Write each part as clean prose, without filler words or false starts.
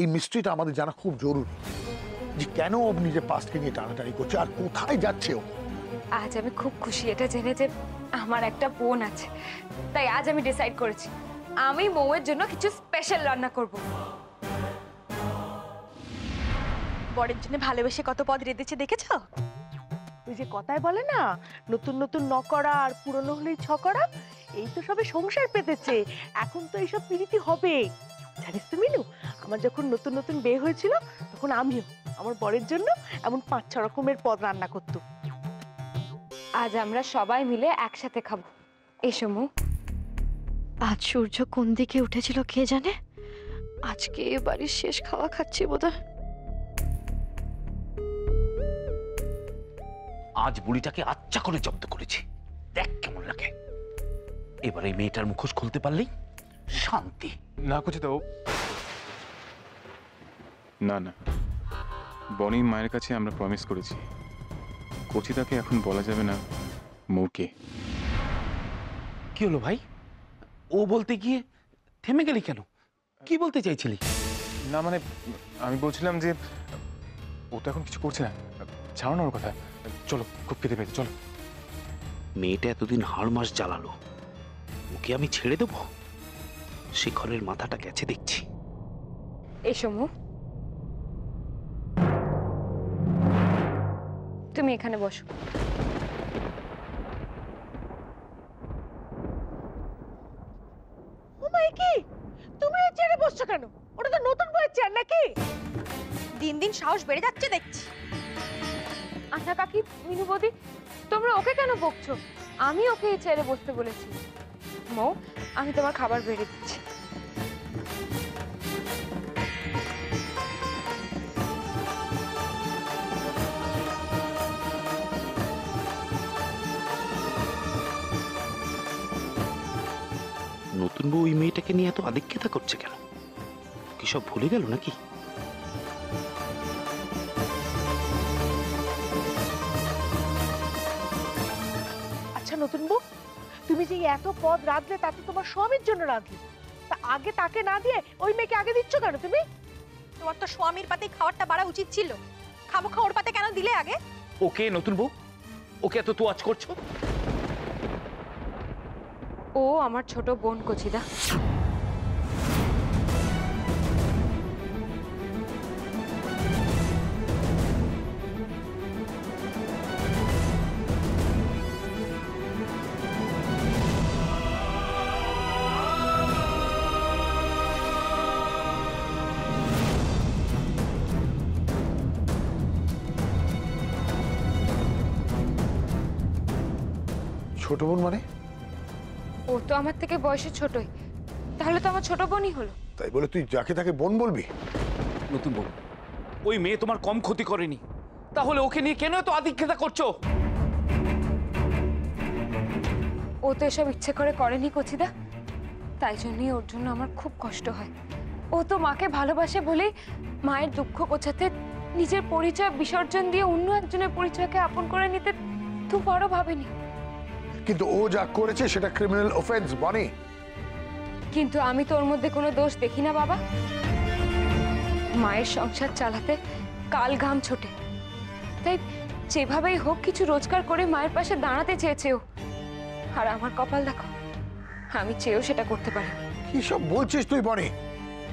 এই মিস্ট্রিটা আমাদের জানা খুব জরুরি, যে কেন ও নিজের পাস্টকে নিয়ে টানাটানি করছে আর কোথায় যাচ্ছে ও। আজ আমি খুব খুশি এটা জেনে যে আমার একটা বোন আছে। তাই আজ আমি ডিসাইড করেছি আমি মৌয়ের জন্য কিছু স্পেশাল রান্না করব। বরের জন্য ভালোবেসে কত পদ রেঁধেছে দেখেছো? ওই যে কথায় বলে না, নতুন নতুন নকরা আর পুরনো হলেই ছকরা। এই তো সবে সংসার পেতেছে, এখন তো এইসব পিরিতি হবে। জানিস তো মিনু, আমার যখন নতুন নতুন বিয়ে হয়েছিল তখন আমিও আমার বরের জন্য এমন 5-6 রকমের পদ রান্না করতো। আজ আমরা সবাই মিলে একসাথে খাবো। এসো মৌ। আজ সূর্য কোন দিকে উঠেছিল কে জানে, আজকে বাড়ির শেষ খাওয়া খাচ্ছি বোধহয়। আজ বুড়িটাকে আচ্ছা করে জব্দ করেছি, দেখ কেমন লাগে। এবার এই মেয়েটার মুখোশ খুলতে পারলেই শান্তি। না করছি তো না না, বনি মায়ের কাছে আমরা প্রমিস করেছি কচিতাকে এখন বলা যাবে না মৌকে। কি হলো ভাই, ও বলতে গিয়ে থেমে গেলি কেন? কি বলতে চাইছিলি? না মানে আমি বলছিলাম যে ও তো এখন কিছু করছে না, ছাড়ো না ওর কথা। চলো, খুব কেঁদে পেয়েছে, চলো। মেয়েটা এতদিন হাড় মাস জ্বালালো, ওকে আমি ছেড়ে দেবো? শিখরের মাথাটা গেছে দেখছি। এসো মৌ, তুমি এখানে বসো। ও মাই কি, তুমি এই চেয়ারে বসছো কেন? ওটা তো নতুন বইয়ের চেয়ার নাকি? দিন দিন সাহস বেড়ে যাচ্ছে দেখছি। আচ্ছা কাকি, মিনু বৌদি, তোমরা ওকে কেন বকছো? আমি ওকে এই চেয়ারে বসতে বলেছি। মৌ, আমি তোমার খাবার বেড়ে দিচ্ছি। নতুন বউ ওই মেয়েটাকে নিয়ে এত আদিক্ষেতা করছে কেন? কি সব ভুলে গেল নাকি? আচ্ছা নতুন বউ, তুমি যে এত পদ রাঁধলে তাতে তোমার স্বামীর জন্য রাঁধলে, তা আগে তাকে না দিয়ে ওই মেয়েকে আগে দিচ্ছ কেন তুমি? তোমার তো স্বামীর পাতে খাবারটা বাড়া উচিত ছিল। খাবো খাওয়ার পাতে কেন দিলে আগে? ওকে নতুন বউ, ওকে এত তোয়াজ করছো? ও আমার ছোট বোন কচিদা। ছোট বোন মানে? ও তো আমার থেকে বয়সে ছোটই, তাহলে তো আমার ছোট বোনই হলো। তাই বলে তুই যাকে তাকে বোন বলবি? নতুন বউ, ওই মেয়ে তোমার কম ক্ষতি করেনি, তাহলে ওকে নিয়ে কেন এত আদিক্ষেতা করছো? ও তো এসব ইচ্ছে করে করেনি কচিদা, তাই জন্যই ওর জন্য আমার খুব কষ্ট হয়। ও তো মাকে ভালোবাসে বলেই মায়ের দুঃখ গোছাতে নিজের পরিচয় বিসর্জন দিয়ে অন্য একজনের পরিচয়কে আপন করে নিতে খুব বড় ভাবেনি। কিন্তু ও যা করেছে সেটা ক্রিমিনাল অফেন্স বনি। কিন্তু আমি তো ওর মধ্যে কোনো দোষ দেখি না বাবা। মায়ের সংসার চালাতে কাল ঘাম ছোটে, তাই যেভাবেই হোক কিছু রোজগার করে মায়ের পাশে দাঁড়াতে চেয়েছে ও। আর আমার কপাল দেখো, আমি চেয়েও সেটা করতে পারি। কি সব বলছিস তুই বনি?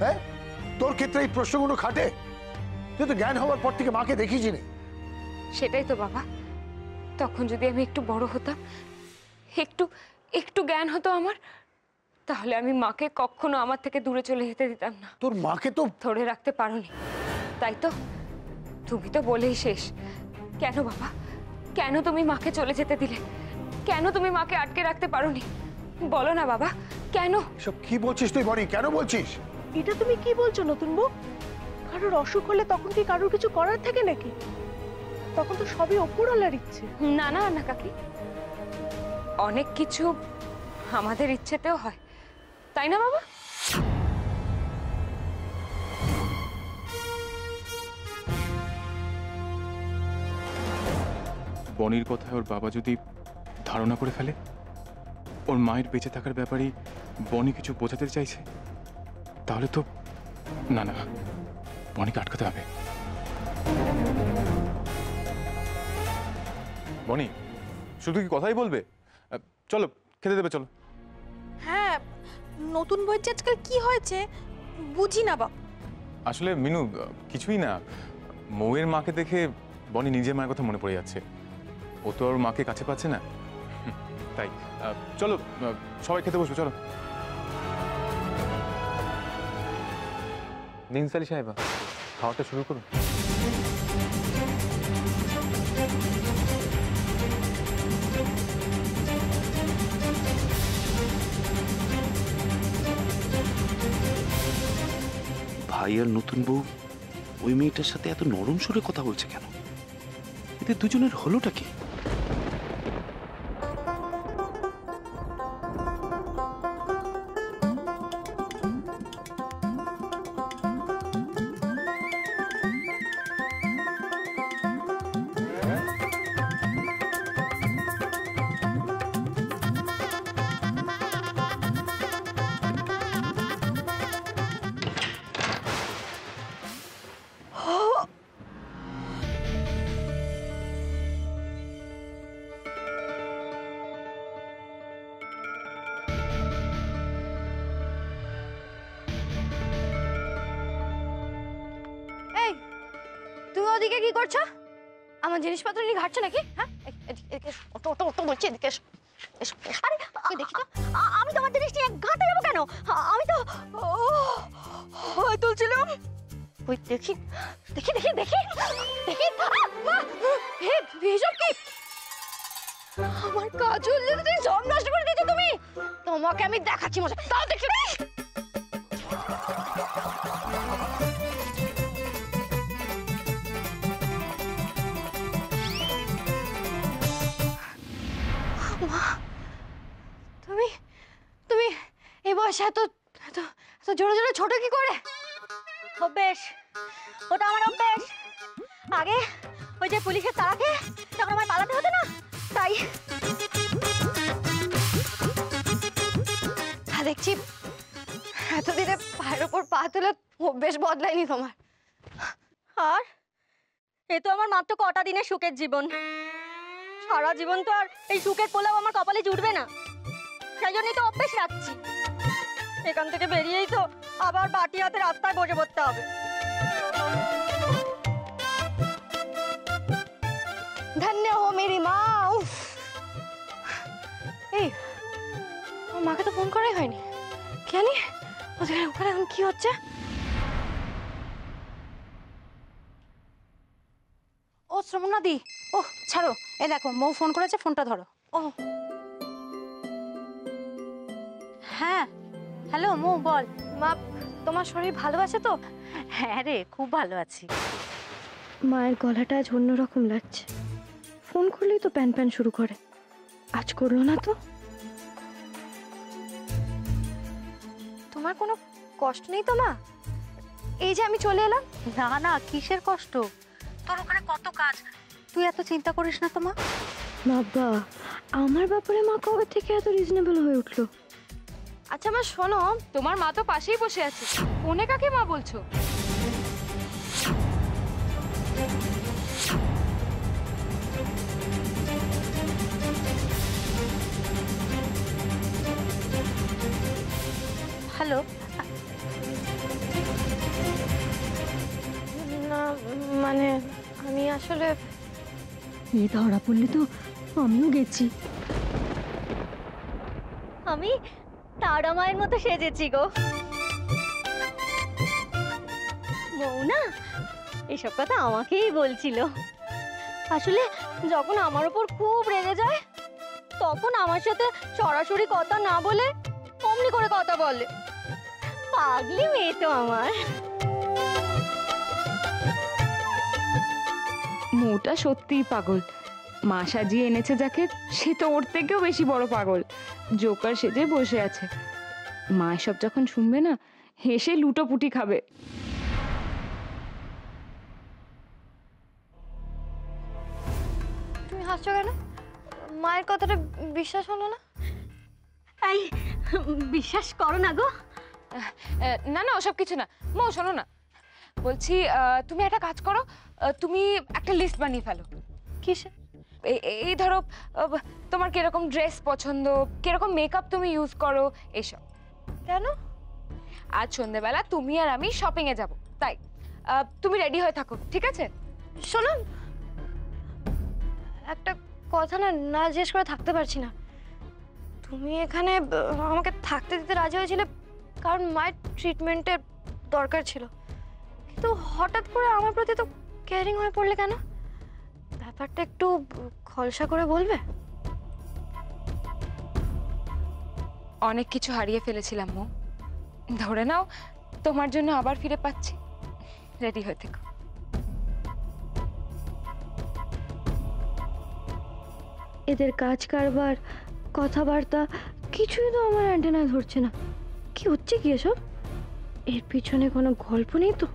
হ্যাঁ, তোর ক্ষেত্রে এই প্রশ্নগুলো খাটে? তুই তো জ্ঞান হওয়ার পর থেকে মাকে দেখিস নি। সেটাই তো বাবা, তখন যদি আমি একটু বড় হতাম, একটু একটু জ্ঞান হতো আমার, তাহলে আমি মাকে কখনো আমার থেকে দূরে চলে যেতে দিতাম না। তোর মাকে তো ধরে রাখতে পারোনি, তাই তো? তুমি তো বলেই শেষ। কেন বাবা, কেন তুমি মাকে চলে যেতে দিলে? কেন তুমি মাকে আটকে রাখতে পারোনি? বলো না বাবা, কেন? সব কি বলছিস তুই বনি? কেন বলছিস? এটা তুমি কি বলছো নতুন বউ? কারোর অসুখ হলে তখন কি কারোর কিছু করার থাকে নাকি? তখন তো সবই ওপরওয়ালার ইচ্ছে। না না না কাকি, অনেক কিছু আমাদের ইচ্ছেতেও হয়, তাই না বাবা? বনির কথায় ওর বাবা যদি ধারণা করে ফেলে ওর মায়ের বেঁচে থাকার ব্যাপারে বনি কিছু বোঝাতে চাইছে, তাহলে তো না না, বনিকে আটকাতে হবে। বনি, শুধু কি কথাই বলবে? চলো খেতে দেবে, চলো। হ্যাঁ, নতুন বইয়ের যে আজকাল কি হয়েছে বুঝি না বাপ। আসলে মিনু, কিছুই না, মৌয়ের মাকে দেখে বনি নিজের মায়ের কথা মনে পড়ে যাচ্ছে। ও তো ওর মাকে কাছে পাচ্ছে না, তাই। চলো সবাই খেতে বসবো, চলো। দিনসালি সাহেবা, খাওয়াটা শুরু করুন। ভাই আর নতুন বউ ওই মেয়েটার সাথে এত নরম সুরে কথা বলছে কেন? এদের দুজনের হলোটা কি? এই, তুমি ওদিকে কি করছো? আমার জিনিসপত্র নিয়ে ঘাটছো নাকি? হ্যাঁ, এদিকে ওটো ওটো ওটো বলছি, এদিকে এসো। এসো, আরে ওকে দেখি তো। আমি তোমার জিনিস নিয়ে ঘাটে যাবো কেন? আমি তো ভয় তুলছিলাম। ওই দেখি দেখি দেখি দেখি দেখি। এসব কি? আমার কাজল যদি সব নষ্ট করে দিয়েছো তুমি। তোমাকে আমি দেখাচ্ছি মজা, তাও দেখি। তুমি তুমি এই বয়সে এত এত এত জোরে জোরে ছোট কি করে? অভ্যেস, ওটা আমার অভ্যেস। আগে ওই যে পুলিশের তাড়াতে তখন আমার পালাতে হতো না, তাই। দেখছি এতদিনে পায়ের ওপর পা তুলে অভ্যেস বদলায়নি তোমার। আর এ তো আমার মাত্র কটা দিনের সুখের জীবন। সারা জীবন তো আর এই সুখের পোলাও আমার কপালে জুটবে না, সেই জন্যই তো অভ্যেস রাখছি। এখান থেকে বেরিয়েই তো আবার বাটি হাতে রাস্তায় বসে পড়তে হবে। ধন্য হো মেরি মা। উফ, এই আমার মাকে তো ফোন করাই হয়নি। জানি ওখানে এখন কি হচ্ছে? ও শ্রমণা দি, ও ছাড়ো, এ দেখো মৌ ফোন করেছে, ফোনটা ধরো। ও হ্যাঁ, হ্যালো মৌ, বল। মা, তোমার শরীর ভালো আছে তো? হ্যাঁ রে, খুব ভালো আছি। মায়ের গলাটা আজ অন্যরকম লাগছে। ফোন করলেই তো প্যান প্যান শুরু করে, আজ করলো না তো? তোমার কোনো কষ্ট নেই তো মা? এই যে আমি চলে এলাম। না না, কিসের কষ্ট? তোর ওখানে কত কাজ, তুই এত চিন্তা করিস না তো মা। বাবা, আমার ব্যাপারে মা কবে থেকে এত রিজনেবল হয়ে উঠলো? আচ্ছা মা শোনো, তোমার মা তো পাশেই বসে আছে, ফোনে কাকে মা বলছো? হ্যালো। না মানে আমি আসলে এই ধরা পড়লে তো আমিও গেছি। আমি তারা মায়ের মতো সেজেছি গো। মৌ না এসব কথা আমাকেই বলছিল। আসলে যখন আমার উপর খুব রেগে যায় তখন আমার সাথে সরাসরি কথা না বলে অমনি করে কথা বলে। পাগলি মেয়ে তো আমার। মৌটা সত্যিই পাগল। মা সাজিয়ে এনেছে যাকে, সে তো ওর থেকেও বেশি বড় পাগল। জোকার সেজে বসে আছে। মা এসব যখন শুনবে না, হেসে লুটোপুটি খাবে। তুমি হাসছো কেন? মায়ের কথাটা বিশ্বাস হলো না? এই বিশ্বাস করো না গো। না না, ওসব কিছু না। মৌ শোনো না, বলছি তুমি একটা কাজ করো, তুমি একটা লিস্ট বানিয়ে ফেলো। কিসে? এই ধরো তোমার কিরকম ড্রেস পছন্দ, কিরকম মেকআপ তুমি ইউজ করো, এইসব। কেন? আজ সন্ধ্যেবেলা তুমি আর আমি শপিং এ যাব, তাই তুমি রেডি হয়ে থাকো, ঠিক আছে? শোনো, একটা কথা না না জিজ্ঞেস করে থাকতে পারছি না। তুমি এখানে আমাকে থাকতে দিতে রাজি হয়েছিলে কারণ মায়ের ট্রিটমেন্টের দরকার ছিল, কিন্তু হঠাৎ করে আমার প্রতি তো কেয়ারিং হয়ে পড়লে কেন? ব্যাপারটা একটু খলসা করে বলবে? অনেক কিছু হারিয়ে ফেলেছিলাম মো, ধরে নাও তোমার জন্য আবার ফিরে পাচ্ছি। রেডি হয়ে থেকো। এদের কাজ কারবার কথাবার্তা কিছুই তো আমার অ্যান্টেনায় ধরছে না। কি হচ্ছে কি এসব? এর পিছনে কোনো গল্প নেই তো?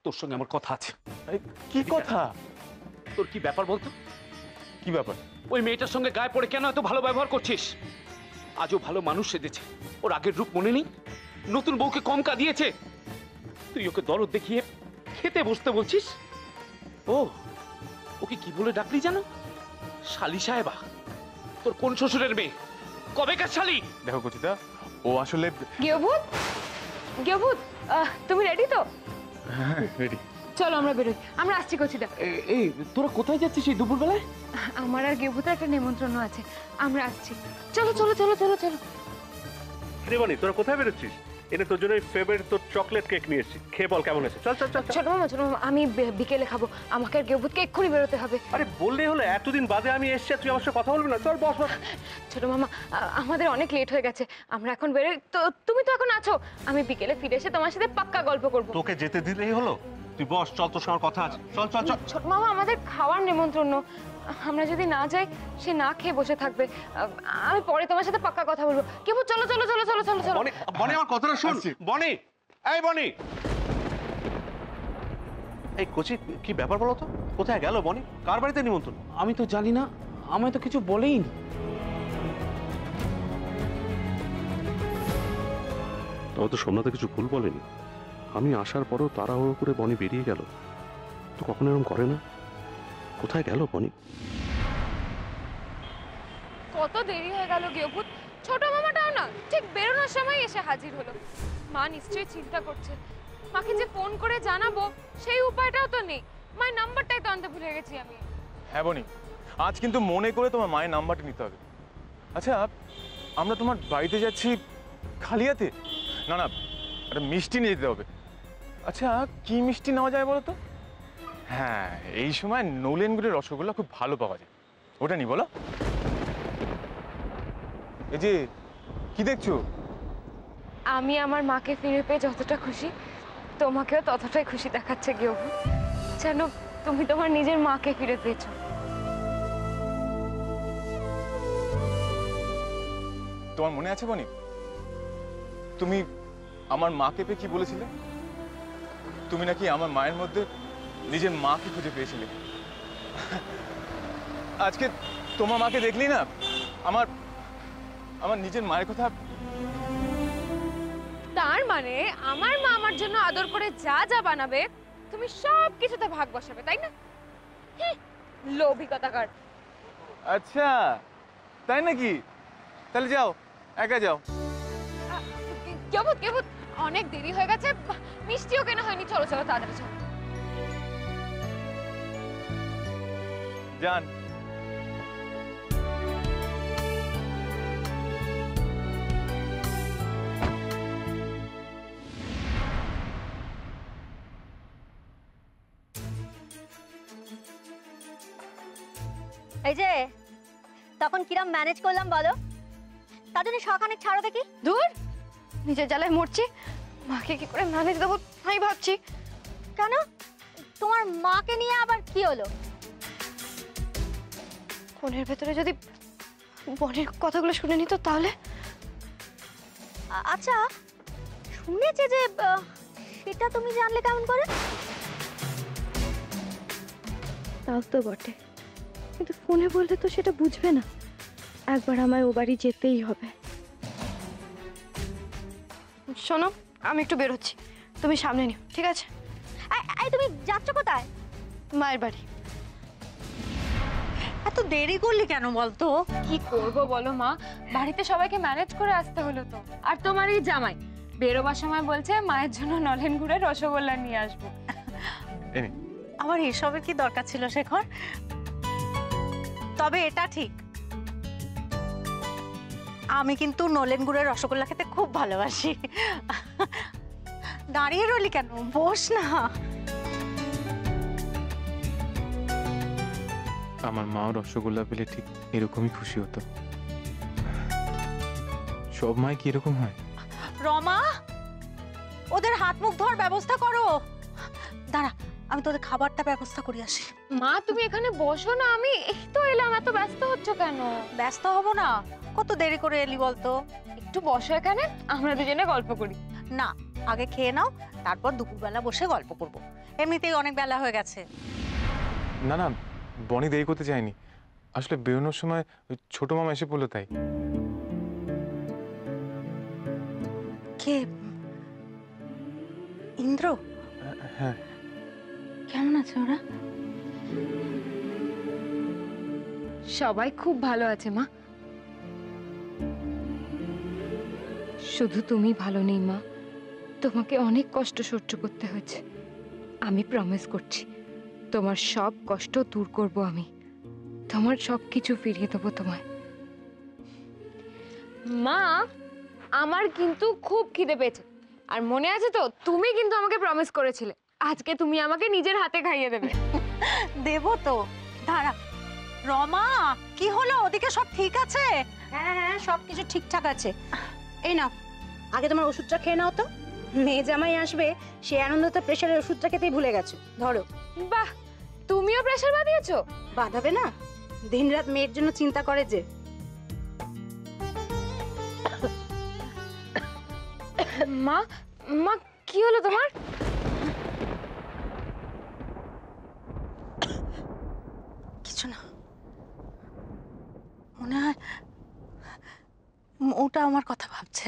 তোর সঙ্গে আমার কথা আছে। কি কথা? তোর কি ব্যাপার বলতো? কি ব্যাপার? ওই মেয়েটার সঙ্গে গায়ে পড়ে কেন এত ভালো ব্যবহার করছিস? আজও ভালো মানুষ সেজেছে, ওর আগের রূপ মনে নেই? নতুন বউকে কম কাঁদিয়েছে, তুই ওকে দরদ দেখিয়ে খেতে বসতে বলছিস? ও ওকে কি বলে ডাকলি জানো? শালি সাহেবা। তোর কোন শ্বশুরের মেয়ে? কবেকার শালি? দেখো কচিদা, ও আসলে গেভূত, গেভূত, তুমি রেডি তো? হ্যাঁ রেডি। চলো আমরা বেরোই, আমরা আসছি কচিদা। এই তোরা কোথায় যাচ্ছিস এই দুপুরবেলায়? আমার আর গেভূতের একটা নেমন্ত্রণ আছে, আমরা আসছি। চলো চলো চলো চলো চলো। রেবানি, তোরা কোথায় বেরোচ্ছিস? এনে তোর জন্য ফেভারিট তোর চকলেট কেক নিয়ে এসেছি, খেয়ে বল কেমন আছে। চল চল চল। ছোট মামা, আমি বিকেলে খাবো, আমাকে আর গেভূতকে এক্ষুনি বেরোতে হবে। আরে বললেই হলো, এতদিন বাদে আমি এসেছি, তুই আমার সাথে কথা বলবি না? চল বস বস। ছোট মামা, আমাদের অনেক লেট হয়ে গেছে, আমরা এখন বেরোই। তো তুমি তো এখন আছো, আমি বিকেলে ফিরে এসে তোমার সাথে পাক্কা গল্প করবো। তোকে যেতে দিলেই হলো, তুই বস। চল, তোর সঙ্গে কথা আছে। চল চল চল। ছোট মামা, আমাদের খাওয়ার নেমন্ত্রণ, আমরা যদি না যাই সে না খেয়ে বসে থাকবে। আমি পরে তোমার সাথে পাক্কা কথা বলবো। কেবল চলো চলো চলো চলো চলো চলো। বনি, বনি আমার কথাটা শোন। বনি, এই বনি। এই কোচি, কি ব্যাপার বলো তো? কোথায় গেল বনি? কার বাড়িতে নিমন্ত্রণ? আমি তো জানি না, আমায় তো কিছু বলেইনি। তবে তো সোমনাথে কিছু ভুল বলেনি। আমি আসার পরও তাড়াহুড়ো করে বনি বেরিয়ে গেল, তো কখনো এরকম করে না। কোথায় গেল বনি? কত দেরি হয়ে গেল গেভূত, ছোট মামাটাও না ঠিক বেরোনোর সময় এসে হাজির হলো। মা নিশ্চয়ই চিন্তা করছে, মাকে যে ফোন করে জানাবো সেই উপায়টাও তো নেই। মায়ের নাম্বারটাই তো আনতে ভুলে গেছি আমি। হ্যাঁ বনি, আজ কিন্তু মনে করে তোমার মায়ের নাম্বারটা নিতে হবে। আচ্ছা, আমরা তোমার বাড়িতে যাচ্ছি খালি হাতে? না না, একটা মিষ্টি নিয়ে যেতে হবে। আচ্ছা, কি মিষ্টি নেওয়া যায় বলো তো? হ্যাঁ, এই সময় নলেনগুড়ের রসগোল্লা খুব ভালো পাওয়া যায়, ওটা নি বলো। এই যে কি দেখছো? আমি আমার মাকে ফিরে পেয়ে যতটা খুশি, তোমাকেও ততটাই খুশি দেখাচ্ছে গেভূত। যেন তুমি তোমার নিজের মাকে ফিরে পেয়েছো। তোমার মনে আছে বনি, তুমি আমার মাকে পেয়ে কি বলেছিলে? তুমি নাকি আমার মায়ের মধ্যে নিজের মাকে খুঁজে পেয়েছিলে। আজকে তোমার মাকে দেখলি না, আমার আমার নিজের মায়ের কথা। তার মানে আমার মা আমার জন্য আদর করে যা যা বানাবে তুমি সব কিছুতে ভাগ বসাবে, তাই না? লোভী কথাকার। আচ্ছা তাই নাকি? তাহলে যাও, একা যাও। গেভূত, গেভূত, অনেক দেরি হয়ে গেছে, মিষ্টিও কেনা হয়নি। চলো চলো তাড়াতাড়ি চলো। যান। এই যে তখন কিরম ম্যানেজ করলাম বলো? তার জন্য শখানেক ছাড়ো দেখি। দূর, নিজের জ্বালায় মরছি, মাকে কি করে ম্যানেজ দেবো আমি ভাবছি। কেন? তোমার মাকে নিয়ে আবার কি হলো? ফোনের ভেতরে যদি বনের কথাগুলো শুনে নিত তাহলে। আচ্ছা, শুনেছে যে সেটা তুমি জানলে কেমন করে? তাও তো বটে, কিন্তু ফোনে বললে তো সেটা বুঝবে না। একবার আমায় ও বাড়ি যেতেই হবে। শোনো, আমি একটু বেরোচ্ছি, তুমি সামনে নিও, ঠিক আছে? এই তুমি যাচ্ছ কোথায়? মায়ের বাড়ি। এত দেরি করলি কেন বলতো? কি করব বলো মা, বাড়িতে সবাইকে ম্যানেজ করে আসতে হলো তো। আর তোমার এই জামাই বেরোবার সময় বলছে মায়ের জন্য নলেন গুড়ের রসগোল্লা নিয়ে আসবো। আমার এসবের কি দরকার ছিল শেখর? তবে এটা ঠিক, আমি কিন্তু নলেন গুড়ের রসগোল্লা খেতে খুব ভালোবাসি। দাঁড়িয়ে রইলি কেন, বস না। আমার মাও রসগোল্লা পেলে ঠিক এরকমই খুশি হতো। সব মাই কি এরকম হয়? রমা, ওদের হাত মুখ ধোয়ার ব্যবস্থা করো। দাঁড়া, আমি তোদের খাবারটা ব্যবস্থা করে আসি। মা তুমি এখানে বসো না, আমি এই তো এলাম, এত ব্যস্ত হচ্ছ কেন? ব্যস্ত হব না, কত দেরি করে এলি বলতো? একটু বসো এখানে, আমরা দুজনে গল্প করি। না, আগে খেয়ে নাও, তারপর দুপুরবেলা বসে গল্প করব। এমনিতেই অনেক বেলা হয়ে গেছে। না না, বনি দেরি করতে চায়নি, আসলে বেরোনোর সময় ওই ছোট মামা এসে পড়লো তাই। কে? ইন্দ্র? হ্যাঁ। কেমন আছে ওরা? সবাই খুব ভালো আছে মা, শুধু তুমি ভালো নেই মা। তোমাকে অনেক কষ্ট সহ্য করতে হয়েছে। আমি প্রমিস করছি তোমার সব কষ্ট দূর করব, আমি তোমার সব কিছু ফিরিয়ে দেবো তোমায়। মা, আমার কিন্তু খুব খিদে পেয়েছে, আর মনে আছে তো তুমি কিন্তু আমাকে প্রমিস করেছিলে আজকে তুমি আমাকে নিজের হাতে খাইয়ে দেবে। দেব তো, দাঁড়া। রমা, কি হলো? ওদিকে সব ঠিক আছে? হ্যাঁ হ্যাঁ, সবকিছু ঠিকঠাক আছে। এই নাও, আগে তোমার ওষুধটা খেয়ে নাও তো। মেয়ে জামাই আসবে, সে আনন্দতে প্রেশারের ওষুধটা খেতেই ভুলে গেছো। ধরো। বাহ, তুমিও প্রেশার বাঁধিয়েছো? বাঁধাবে না? দিনরাত মেয়ের জন্য চিন্তা করে যে। মা, মা কি হলো তোমার? কিছু না, মনে হয় ওটা আমার কথা ভাবছে।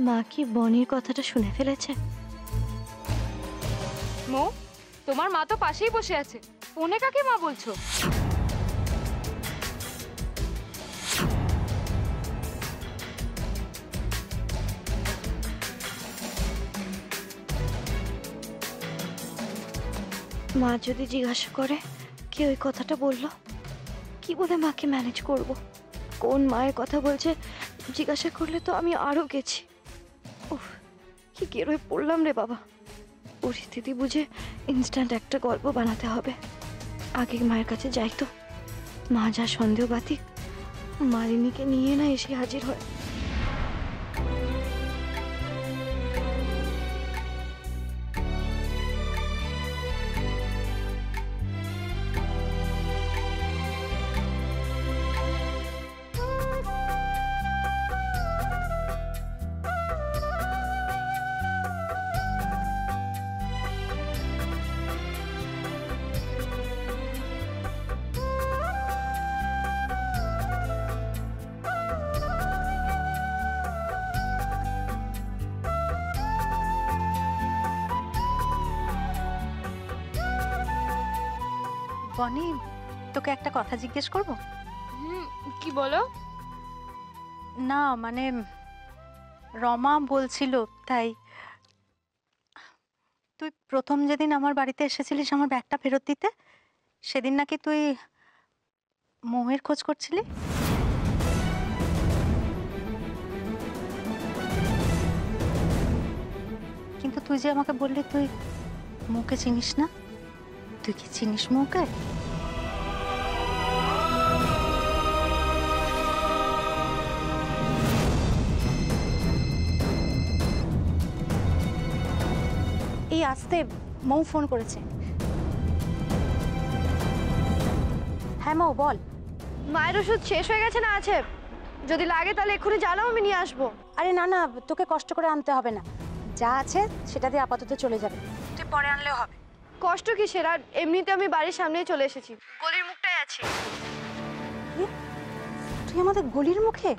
মা কি বনির কথাটা শুনে ফেলেছে? মো, তোমার মা তো পাশেই বসে আছে, ফোনে কাকে মা বলছো? মা যদি জিজ্ঞাসা করে কে ওই কথাটা বললো, কি বলে মাকে ম্যানেজ করব? কোন মায়ের কথা বলছে জিজ্ঞাসা করলে তো আমি আরো গেছি। উফ, কি গেরোয় পড়লাম রে বাবা। পরিস্থিতি বুঝে ইনস্ট্যান্ট একটা গল্প বানাতে হবে। আগে মায়ের কাছে যাই তো, মা যা সন্দেহবাতিক, মালিনীকে নিয়ে না এসে হাজির হয়। বনি, তোকে একটা কথা জিজ্ঞেস করব? কি বলো? না মানে রমা বলছিল তাই। তুই প্রথম যেদিন আমার বাড়িতে এসেছিলিস আমার ব্যাগটা ফেরত দিতে, সেদিন নাকি তুই মৌয়ের খোঁজ করছিলি। কিন্তু তুই যে আমাকে বললি তুই মৌকে চিনিস না, তুই কি চিনিস মৌকে? এই আসতে মৌ ফোন করেছে। হ্যাঁ মৌ বল। মায়ের ওষুধ শেষ হয়ে গেছে না আছে? যদি লাগে তাহলে এক্ষুনি জানাও, আমি নিয়ে আসবো। আরে না না, তোকে কষ্ট করে আনতে হবে না, যা আছে সেটা দিয়ে আপাতত চলে যাবে, তুই পরে আনলেও হবে। কষ্ট কিসের? আর এমনিতে আমি বাড়ির সামনেই চলে এসেছি, গলির মুখটাই আছি। তুই আমাদের গলির মুখে?